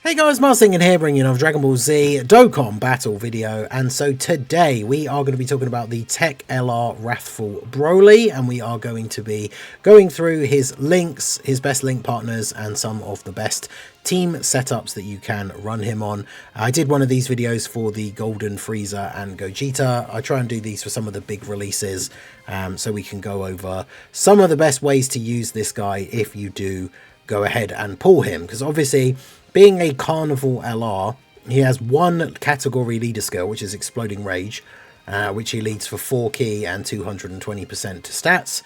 Hey guys, Marsingin here, bringing you another Dragon Ball Z Dokkan battle video, and so today we are going to be talking about the TEQ LR Wrathful Broly, and we are going to be going through his links, his best link partners, and some of the best team setups that you can run him on. I did one of these videos for the Golden Frieza and Gogeta. I try and do these for some of the big releases, so we can go over some of the best ways to use this guy if you do go ahead and pull him, because obviously being a Carnival LR, he has one category leader skill, which is Exploding Rage, which he leads for 4 key and 220% to stats.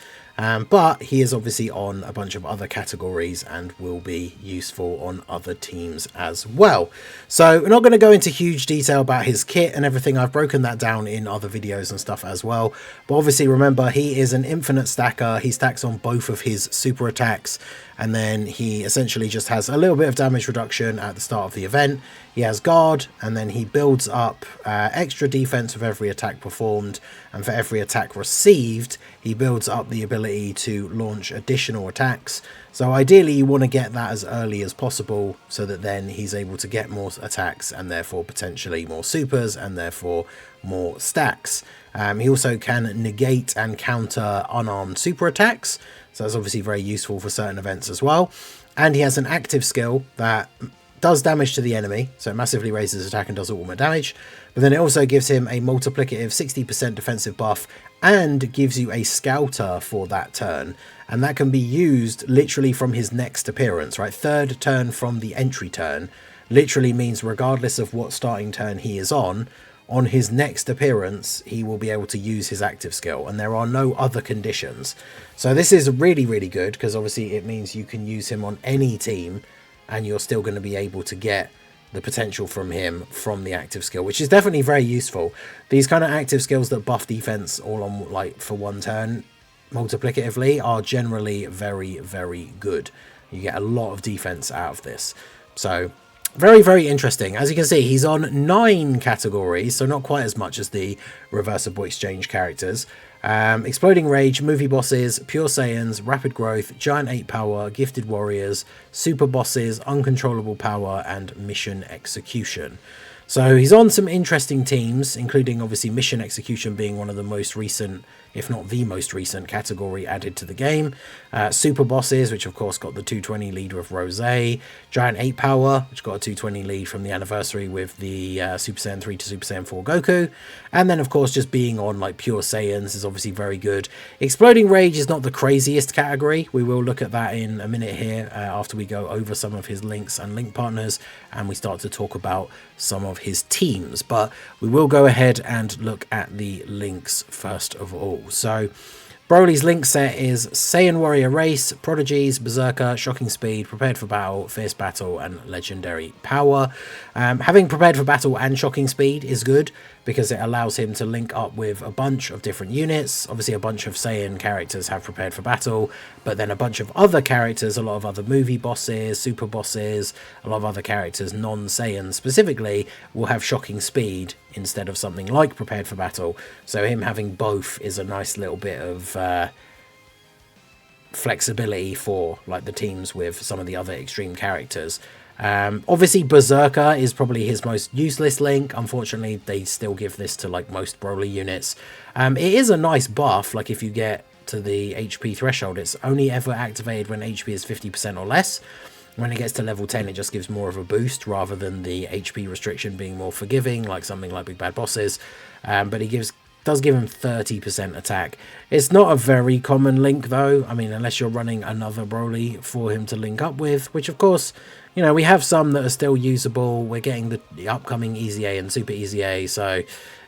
But he is obviously on a bunch of other categories and will be useful on other teams as well. So we're not going to go into huge detail about his kit and everything. I've broken that down in other videos and stuff as well. But obviously remember, he is an infinite stacker. He stacks on both of his super attacks, and then he essentially just has a little bit of damage reduction at the start of the event. He has guard, and then he builds up extra defense with every attack performed, and for every attack received he builds up the ability to launch additional attacks. So ideally you want to get that as early as possible, so that then he's able to get more attacks and therefore potentially more supers and therefore more stacks. He also can negate and counter unarmed super attacks, so that's obviously very useful for certain events as well. And he has an active skill that does damage to the enemy, so it massively raises attack and does ultimate damage, but then it also gives him a multiplicative 60% defensive buff and gives you a scouter for that turn, and that can be used literally from his next appearance, right? Third turn from the entry turn literally means regardless of what starting turn he is on his next appearance he will be able to use his active skill, and there are no other conditions. So this is really, really good, because obviously it means you can use him on any team and you're still going to be able to get the potential from him from the active skill, which is definitely very useful. These kind of active skills that buff defense all on like for one turn multiplicatively are generally very, very good. You get a lot of defense out of this. So very, very interesting. As you can see, he's on 9 categories, so not quite as much as the reversible exchange characters. Exploding Rage, Movie Bosses, Pure Saiyans, Rapid Growth, Giant 8 Power, Gifted Warriors, Super Bosses, Uncontrollable Power, and Mission Execution. So he's on some interesting teams, including obviously Mission Execution being one of the most recent, if not the most recent category added to the game. Super Bosses, which of course got the 220 lead with Rose. Giant 8 Power, which got a 220 lead from the anniversary with the Super Saiyan 3 to Super Saiyan 4 Goku. And then of course just being on like Pure Saiyans is obviously very good. Exploding Rage is not the craziest category. We will look at that in a minute here after we go over some of his links and link partners and we start to talk about some of his teams, but we will go ahead and look at the links first of all. So Broly's link set is Saiyan Warrior Race, Prodigies, Berserker, Shocking Speed, Prepared for Battle, Fierce Battle, and Legendary Power. Having Prepared for Battle and Shocking Speed is good because it allows him to link up with a bunch of different units. Obviously a bunch of Saiyan characters have Prepared for Battle, but then a bunch of other characters, a lot of other movie bosses, super bosses, a lot of other characters, non-Saiyan specifically, will have Shocking Speed instead of something like Prepared for Battle. So him having both is a nice little bit of flexibility for like the teams with some of the other extreme characters. Obviously Berserker is probably his most useless link. Unfortunately they still give this to like most Broly units. It is a nice buff, like if you get to the HP threshold it's only ever activated when HP is 50% or less. When it gets to level 10 it just gives more of a boost rather than the HP restriction being more forgiving like something like Big Bad Bosses. But he does give him 30% attack. It's not a very common link though. I mean, unless you're running another Broly for him to link up with, which of course, you know, we have some that are still usable. We're getting the upcoming Easy A and Super Easy A, so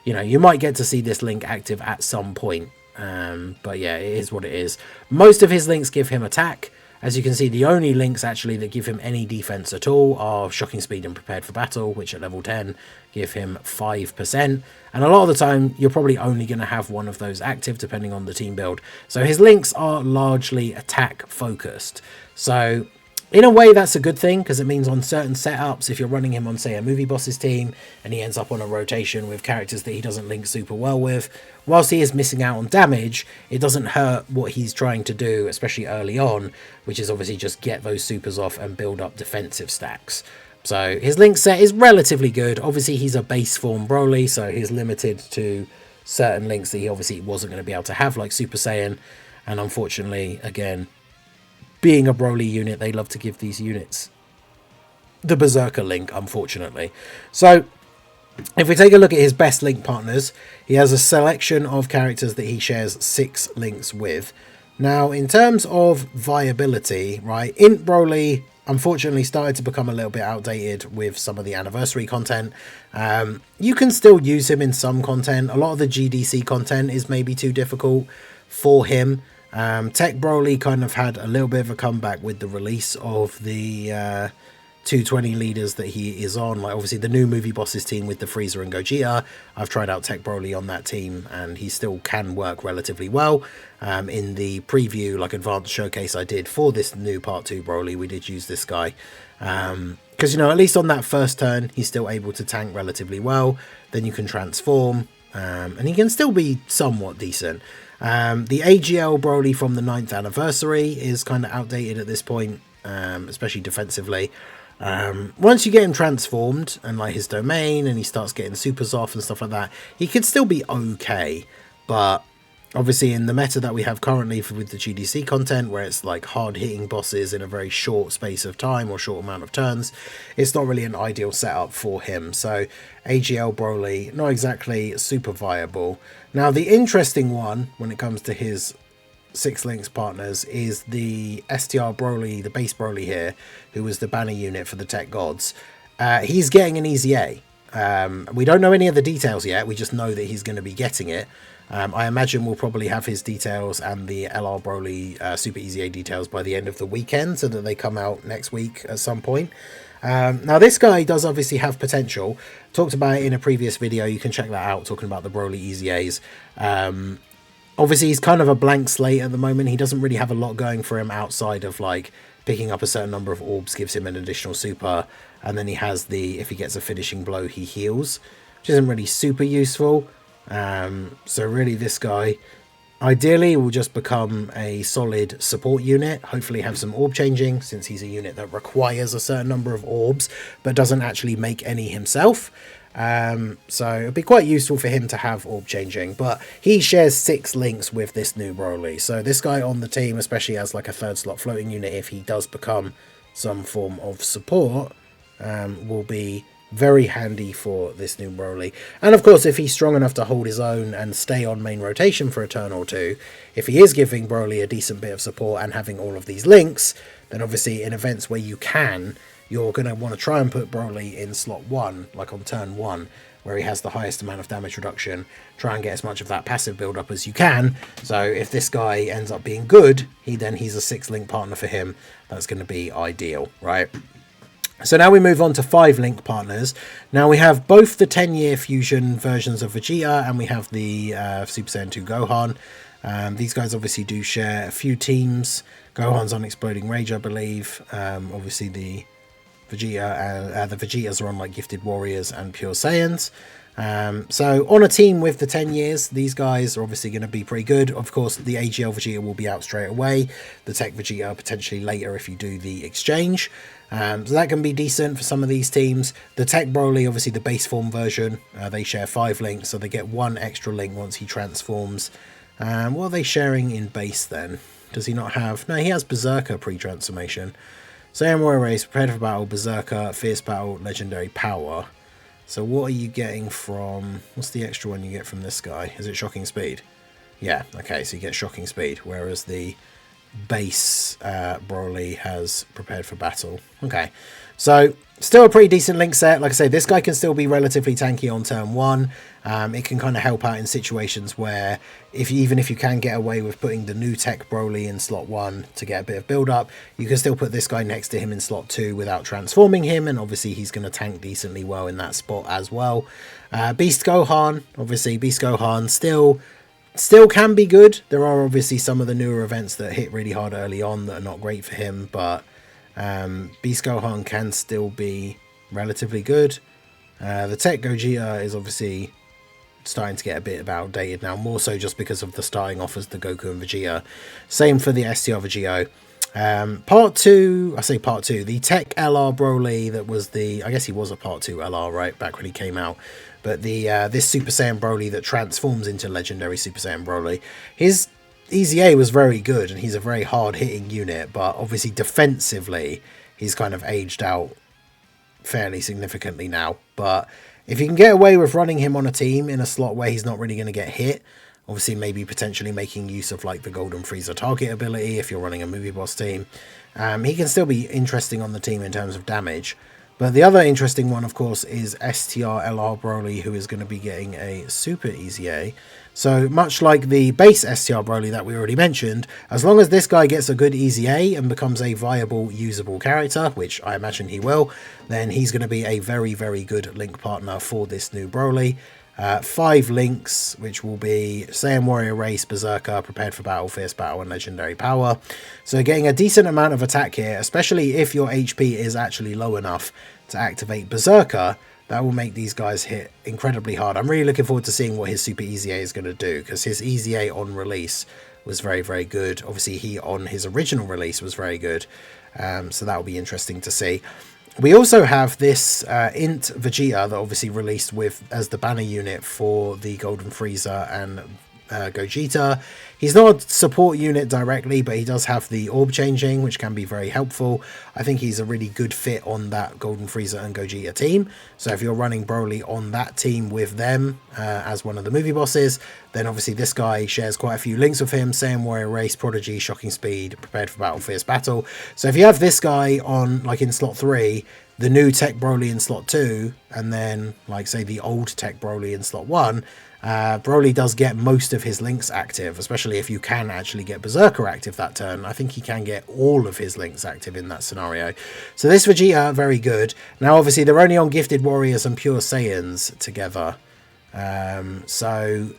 you know, you might get to see this link active at some point. But yeah, it is what it is. Most of his links give him attack. As you can see, the only links actually that give him any defense at all are Shocking Speed and Prepared for Battle, which at level 10 give him 5%. And a lot of the time, you're probably only going to have one of those active, depending on the team build. So his links are largely attack focused. So in a way, that's a good thing, because it means on certain setups, if you're running him on, say, a Movie Bosses team, and he ends up on a rotation with characters that he doesn't link super well with, whilst he is missing out on damage, it doesn't hurt what he's trying to do, especially early on, which is obviously just get those supers off and build up defensive stacks. So his link set is relatively good. Obviously, he's a base form Broly, so he's limited to certain links that he obviously wasn't going to be able to have, like Super Saiyan. And unfortunately, again, being a Broly unit, they love to give these units the Berserker link, unfortunately. So if we take a look at his best link partners, he has a selection of characters that he shares 6 links with. Now, in terms of viability, right, Int Broly unfortunately started to become a little bit outdated with some of the anniversary content. You can still use him in some content. A lot of the GDC content is maybe too difficult for him. TEQ Broly kind of had a little bit of a comeback with the release of the 220 leaders that he is on. Like, obviously the new movie bosses team with the Frieza and Gogeta, I've tried out TEQ Broly on that team and he still can work relatively well. In the preview, like advanced showcase I did for this new part 2 Broly, we did use this guy because, you know, at least on that first turn he's still able to tank relatively well. Then you can transform and he can still be somewhat decent. The AGL Broly from the 9th anniversary is kind of outdated at this point, especially defensively. Once you get him transformed and like his domain and he starts getting supers off and stuff like that, he could still be okay. But obviously in the meta that we have currently with the GDC content, where it's like hard hitting bosses in a very short space of time or short amount of turns, it's not really an ideal setup for him. So AGL Broly, not exactly super viable. Now the interesting one when it comes to his 6 links partners is the STR Broly, the base Broly here, who was the banner unit for the Tech Gods. He's getting an easy A. We don't know any of the details yet, we just know that he's going to be getting it. I imagine we'll probably have his details and the LR Broly Super Easy A details by the end of the weekend, so that they come out next week at some point. Now this guy does obviously have potential. Talked about it in a previous video, you can check that out, talking about the Broly Easy A's. Obviously he's kind of a blank slate at the moment. He doesn't really have a lot going for him outside of like picking up a certain number of orbs gives him an additional super, and then he has the, if he gets a finishing blow he heals, which isn't really super useful. So really this guy ideally will just become a solid support unit, hopefully have some orb changing, since he's a unit that requires a certain number of orbs but doesn't actually make any himself. So it'd be quite useful for him to have orb changing, but he shares 6 links with this new Broly. So this guy on the team, especially as like a 3rd slot floating unit, if he does become some form of support, will be very handy for this new Broly. And of course, if he's strong enough to hold his own and stay on main rotation for a turn or two, if he is giving Broly a decent bit of support and having all of these links, then obviously in events where you can, you're going to want to try and put Broly in slot 1, like on turn 1, where he has the highest amount of damage reduction. Try and get as much of that passive build up as you can. So if this guy ends up being good, he's a 6 link partner for him. That's going to be ideal, right? So now we move on to 5 link partners. Now we have both the 10-year fusion versions of Vegeta and we have the Super Saiyan 2 Gohan. These guys obviously do share a few teams. Gohan's on Exploding Rage, I believe. Obviously the Vegetas are on like Gifted Warriors and Pure Saiyans. So on a team with the 10 years, these guys are obviously going to be pretty good. Of course, the AGL Vegeta will be out straight away. The TEQ Vegeta potentially later if you do the exchange. So that can be decent for some of these teams. The TEQ Broly, obviously the base form version, they share 5 links, so they get 1 extra link once he transforms. What are they sharing in base then? Does he not have... No, he has Berserker pre-transformation. Saiyan Warrior Race, Prepared for Battle, Berserker, Fierce Battle, Legendary Power. So what are you getting from... What's the extra one you get from this guy? Is it Shocking Speed? Yeah, okay, so you get Shocking Speed, whereas the base Broly has Prepared for Battle. Okay, so still a pretty decent link set. Like I say, this guy can still be relatively tanky on turn 1. It can kind of help out in situations where even if you can get away with putting the new TEQ Broly in slot 1 to get a bit of build up, you can still put this guy next to him in slot 2 without transforming him, and obviously he's going to tank decently well in that spot as well. Beast Gohan, obviously Beast Gohan still can be good. There are obviously some of the newer events that hit really hard early on that are not great for him, but Beast Gohan can still be relatively good. The TEQ Gogeta is obviously starting to get a bit outdated now, more so just because of the starting off as the Goku and Vegeta. Same for the STR Vegeta. Part 2, I say part 2, the TEQ LR Broly that was the, I guess he was a part 2 LR, right, back when he came out. But the this Super Saiyan Broly that transforms into Legendary Super Saiyan Broly, his EZA was very good, and he's a very hard-hitting unit, but obviously defensively, he's kind of aged out fairly significantly now. But if you can get away with running him on a team in a slot where he's not really going to get hit, obviously maybe potentially making use of like the Golden Frieza target ability if you're running a movie boss team, he can still be interesting on the team in terms of damage. But the other interesting one, of course, is STR LR Broly, who is going to be getting a Super EZA. So much like the base STR Broly that we already mentioned, as long as this guy gets a good EZA and becomes a viable, usable character, which I imagine he will, then he's going to be a very, very good link partner for this new Broly. 5 links, which will be Saiyan Warrior Race, Berserker, Prepared for Battle, Fierce Battle, and Legendary Power. So getting a decent amount of attack here, especially if your HP is actually low enough to activate Berserker, that will make these guys hit incredibly hard. I'm really looking forward to seeing what his Super EZA is going to do, because his EZA on release was very, very good. Obviously, he on his original release was very good, so that will be interesting to see. We also have this Int Vegeta that obviously released with as the banner unit for the Golden Frieza and Gogeta. He's not a support unit directly, but he does have the orb changing, which can be very helpful. I think he's a really good fit on that Golden Frieza and Gogeta team. So if you're running Broly on that team with them as one of the movie bosses, then obviously this guy shares quite a few links with him. Saiyan Warrior Race, Prodigy, Shocking Speed, Prepared for Battle, Fierce Battle. So if you have this guy on, like in slot 3, the new TEQ Broly in slot 2, and then like say the old TEQ Broly in slot 1, Broly does get most of his links active, especially if you can actually get Berserker active that turn. I think he can get all of his links active in that scenario. So this Vegeta, very good. Now obviously they're only on Gifted Warriors and Pure Saiyans together. So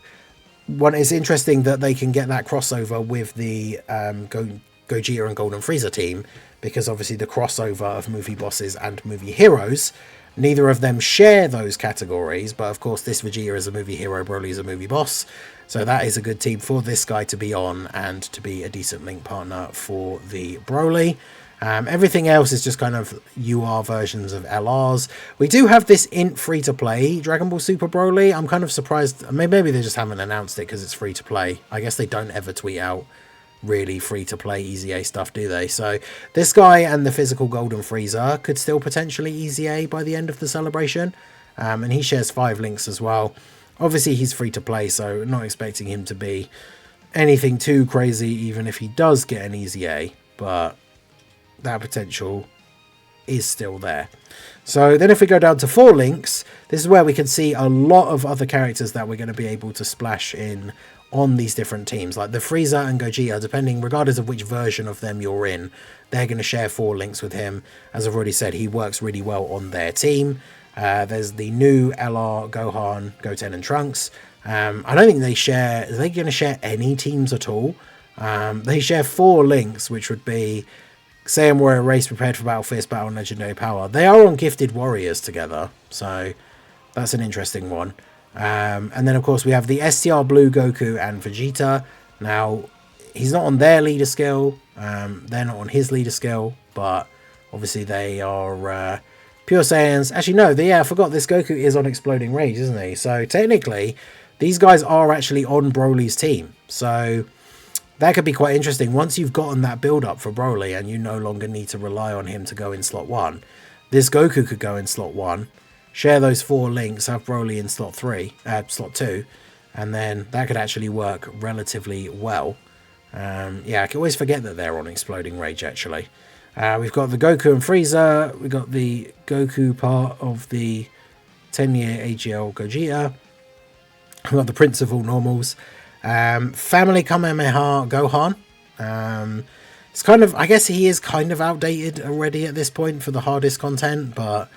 it's interesting that they can get that crossover with the Gogeta and Golden Frieza team, because obviously the crossover of movie bosses and movie heroes, neither of them share those categories, but of course this Vegeta is a movie hero, Broly is a movie boss, so that is a good team for this guy to be on and to be a decent link partner for the Broly. Everything else is just kind of UR versions of LRs. We do have this int free-to-play Dragon Ball Super Broly. I'm kind of surprised, maybe they just haven't announced it because it's free-to-play. I guess they don't ever tweet out really free-to-play EZA stuff, do they? So this guy and the physical Golden Frieza could still potentially EZA by the end of the celebration, and he shares 5 links as well. Obviously he's free-to-play, so not expecting him to be anything too crazy even if he does get an EZA, but that potential is still there. So then if we go down to 4 links, this is where we can see a lot of other characters that we're going to be able to splash in on these different teams, like the Frieza and Gogeta, depending, regardless of which version of them you're in, they're going to share 4 links with him. As I've already said, he works really well on their team. There's the new LR, Gohan, Goten and Trunks. I don't think they share, are they going to share any teams at all? They share 4 links, which would be Saiyan Warrior Race, Prepared for Battle, Fierce Battle and Legendary Power. They are on Gifted Warriors together, so that's an interesting one. And then of course we have the STR Blue Goku and Vegeta. Now he's not on their leader skill, they're not on his leader skill, but obviously they are Pure Saiyans. Actually no, I forgot this Goku is on Exploding Rage, isn't he? So technically these guys are actually on Broly's team, so that could be quite interesting. Once you've gotten that build up for Broly and you no longer need to rely on him to go in slot 1, this Goku could go in slot 1, share those 4 links, have Broly in slot 2, and then that could actually work relatively well. Yeah, I can always forget that they're on Exploding Rage, actually. We've got the Goku and Frieza, we've got the Goku part of the 10-year AGL Gogeta, we've got the Prince of All Normals, Family Kamehameha Gohan. It's kind of, I guess he is kind of outdated already at this point for the hardest content, but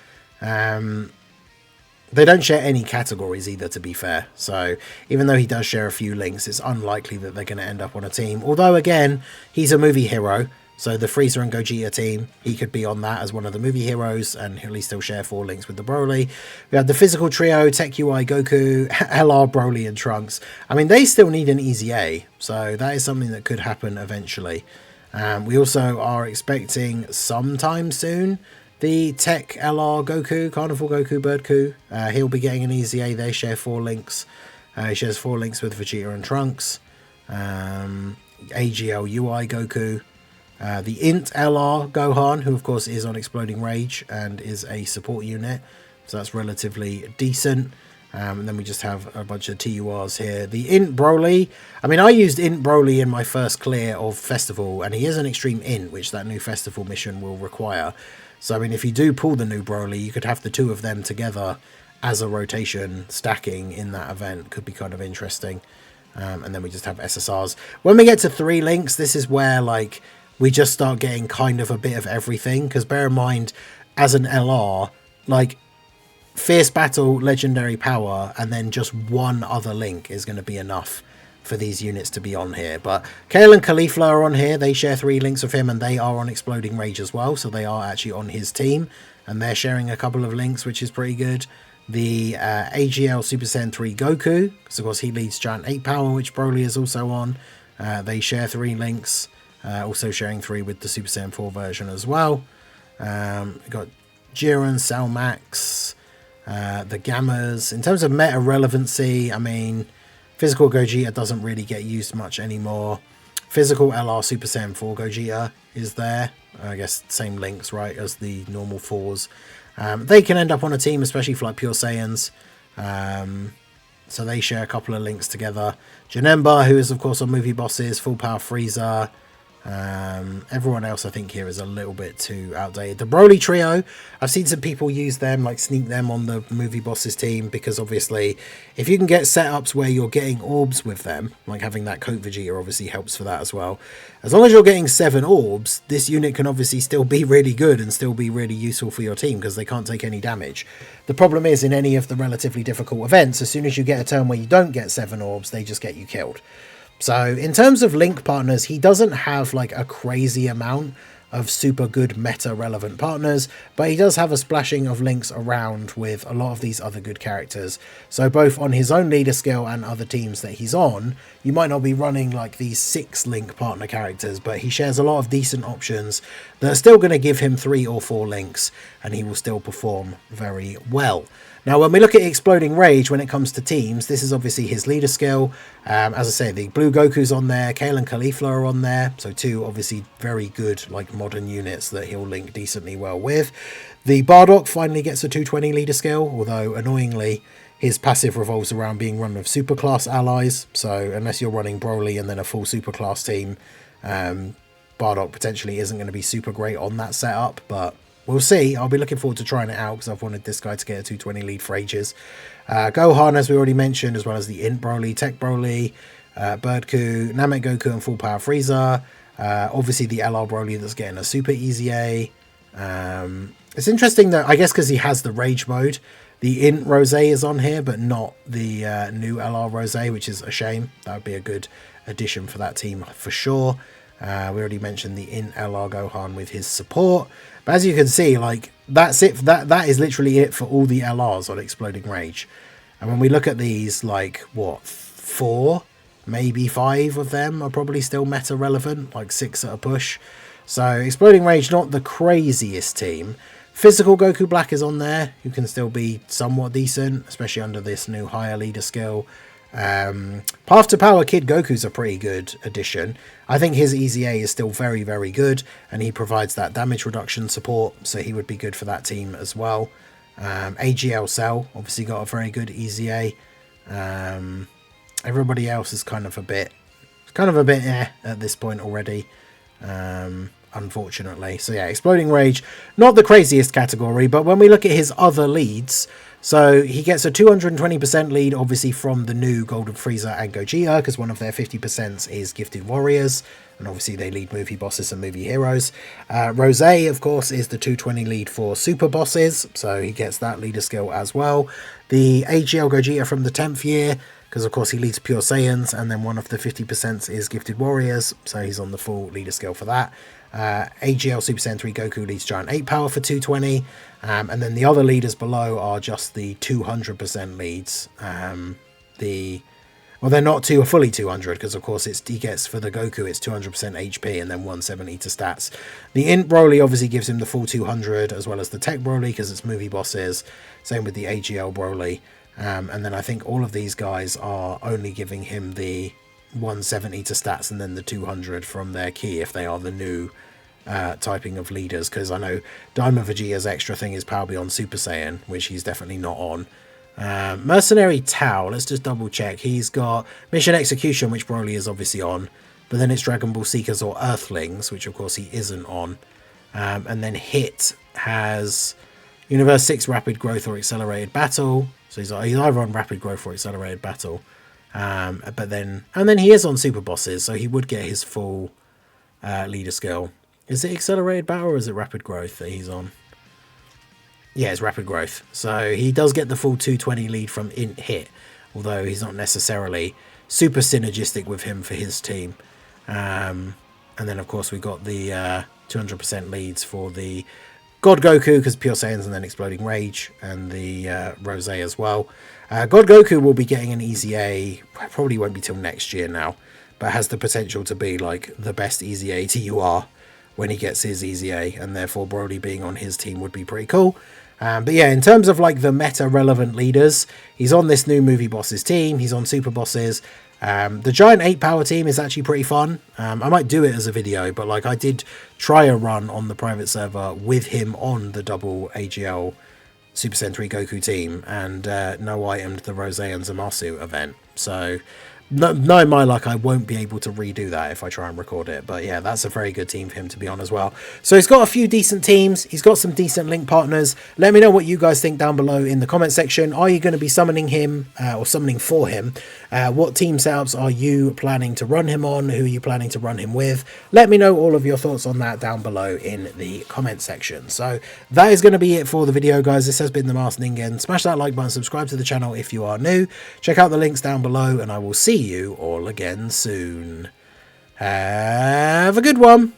they don't share any categories either, to be fair. So even though he does share a few links, it's unlikely that they're going to end up on a team. Although, again, he's a movie hero. So the Frieza and Gogeta team, he could be on that as one of the movie heroes, and at least he'll share 4 links with the Broly. We have the physical trio, TEQ UI Goku, LR Broly and Trunks. I mean, they still need an EZA, so that is something that could happen eventually. We also are expecting sometime soon the TEQ LR Goku, Carnival Goku, Birdku. He'll be getting an EZA. They share 4 links. He shares 4 links with Vegeta and Trunks. AGL UI Goku. The Int LR Gohan, who of course is on Exploding Rage and is a support unit. So that's relatively decent. And then we just have a bunch of TURs here. The Int Broly. I mean, I used Int Broly in my first clear of Festival, and he is an Extreme Int, which that new Festival mission will require. So, I mean, if you do pull the new Broly, you could have the 2 of them together as a rotation, stacking in that event. Could be kind of interesting. And then we just have SSRs. When we get to 3 links, this is where, like, we just start getting kind of a bit of everything. Because bear in mind, as an LR, like, Fierce Battle, Legendary Power, and then just 1 other link is going to be enough for these units to be on here. But Kale and Caulifla are on here. They share 3 links with him, and they are on Exploding Rage as well. So they are actually on his team, and they're sharing a couple of links, which is pretty good. The AGL Super Saiyan 3 Goku, because of course he leads Giant 8 Power, which Broly is also on. They share 3 links, also sharing 3 with the Super Saiyan 4 version as well. We've got Jiren, Cell Max, the Gammas. In terms of meta relevancy, I mean, Physical Gogeta doesn't really get used much anymore. Physical LR Super Saiyan 4 Gogeta is there. I guess same links, right, as the normal 4s. They can end up on a team, especially for like Pure Saiyans. So they share a couple of links together. Janemba, who is of course on Movie Bosses, Full Power Frieza. Everyone else I think here is a little bit too outdated. The Broly trio, I've seen some people use them, like sneak them on the Movie Bosses team, because obviously if you can get setups where you're getting orbs with them, like having that Coat Vegeta obviously helps for that as well. As long as you're getting 7 orbs, this unit can obviously still be really good and still be really useful for your team, because they can't take any damage. The problem is, in any of the relatively difficult events, as soon as you get a turn where you don't get 7 orbs, they just get you killed. So in terms of link partners, he doesn't have like a crazy amount of super good meta relevant partners, but he does have a splashing of links around with a lot of these other good characters. So both on his own leader skill and other teams that he's on, you might not be running like these 6 link partner characters, but he shares a lot of decent options that are still going to give him 3 or 4 links, and he will still perform very well. Now, when we look at Exploding Rage, when it comes to teams, this is obviously his leader skill. As I say, the Blue Goku's on there, Kale and Caulifla are on there. So 2 obviously very good, like modern units that he'll link decently well with. The Bardock finally gets a 220 leader skill, although annoyingly, his passive revolves around being run with superclass allies. So unless you're running Broly and then a full superclass team, Bardock potentially isn't going to be super great on that setup, but we'll see. I'll be looking forward to trying it out because I've wanted this guy to get a 220 lead for ages. Gohan, as we already mentioned, as well as the Int Broly, TEQ Broly, Birdku, Namek Goku, and Full Power Frieza. Obviously the LR Broly that's getting a super EZA. It's interesting that, I guess because he has the Rage mode, the Int Rose is on here, but not the new LR Rose, which is a shame. That would be a good addition for that team for sure. We already mentioned the Int LR Gohan with his support. But as you can see, like, that's it. That is literally it for all the LRs on Exploding Rage. And when we look at these, like, what, 4, maybe 5 of them are probably still meta relevant, like 6 at a push. So Exploding Rage, not the craziest team. Physical Goku Black is on there, who can still be somewhat decent, especially under this new higher leader skill. Path to Power Kid Goku's a pretty good addition. I think his EZA is still very, very good, and he provides that damage reduction support, so he would be good for that team as well. AGL Cell obviously got a very good EZA. Everybody else is kind of a bit at this point already, unfortunately. So yeah, Exploding Rage, not the craziest category, but when we look at his other leads, so he gets a 220% lead, obviously, from the new Golden Frieza and Gogeta, because one of their 50% is Gifted Warriors, and obviously they lead movie bosses and movie heroes. Rose, of course, is the 220 lead for super bosses, so he gets that leader skill as well. The AGL Gogeta from the 10th year, because of course he leads Pure Saiyans, and then one of the 50% is Gifted Warriors, so he's on the full leader skill for that. AGL Super Saiyan 3 Goku leads Giant 8 Power for 220, and then the other leaders below are just the 200% leads. Well, they're not fully 200 because, of course, he gets for the Goku, it's 200% HP and then 170 to stats. The Int Broly obviously gives him the full 200 as well as the Tech Broly because it's movie bosses. Same with the AGL Broly. And then I think all of these guys are only giving him the 170 to stats and then the 200 from their key if they are the new typing of leaders. Because I know Diamond Vegeta's extra thing is Power Beyond Super Saiyan, which he's definitely not on. Mercenary Tao, let's just double check. He's got Mission Execution, which Broly is obviously on, but then it's Dragon Ball Seekers or Earthlings, which of course he isn't on. And then Hit has Universe 6 Rapid Growth or Accelerated Battle, so he's either on Rapid Growth or Accelerated Battle. And then he is on Super Bosses, so he would get his full leader skill. Is it Accelerated Battle or is it Rapid Growth that he's on? Yeah, it's Rapid Growth. So he does get the full 220 lead from Int Hit, although he's not necessarily super synergistic with him for his team. And then, of course, we got the 200% leads for the God Goku, because Pure Saiyans and then Exploding Rage, and the Rose as well. God Goku will be getting an Easy A, probably won't be till next year now, but has the potential to be like the best Easy A TUR when he gets his Easy A, and therefore Broly being on his team would be pretty cool. But yeah, in terms of like the meta relevant leaders, he's on this new movie bosses team, he's on super bosses. The giant 8 power team is actually pretty fun. I might do it as a video, but like I did try a run on the private server with him on the double AGL Super Sentai Goku team, and no itemed the Rose and Zamasu event. So knowing my luck, I won't be able to redo that if I try and record it. But yeah, that's a very good team for him to be on as well. So he's got a few decent teams. He's got some decent link partners. Let me know what you guys think down below in the comment section. Are you going to be summoning him or summoning for him? What team setups are you planning to run him on? Who are you planning to run him with? Let me know all of your thoughts on that down below in the comment section. So that is going to be it for the video, guys. This has been the Masked Ningen. Smash that like button, subscribe to the channel if you are new. Check out the links down below, and I will see you all again soon. Have a good one.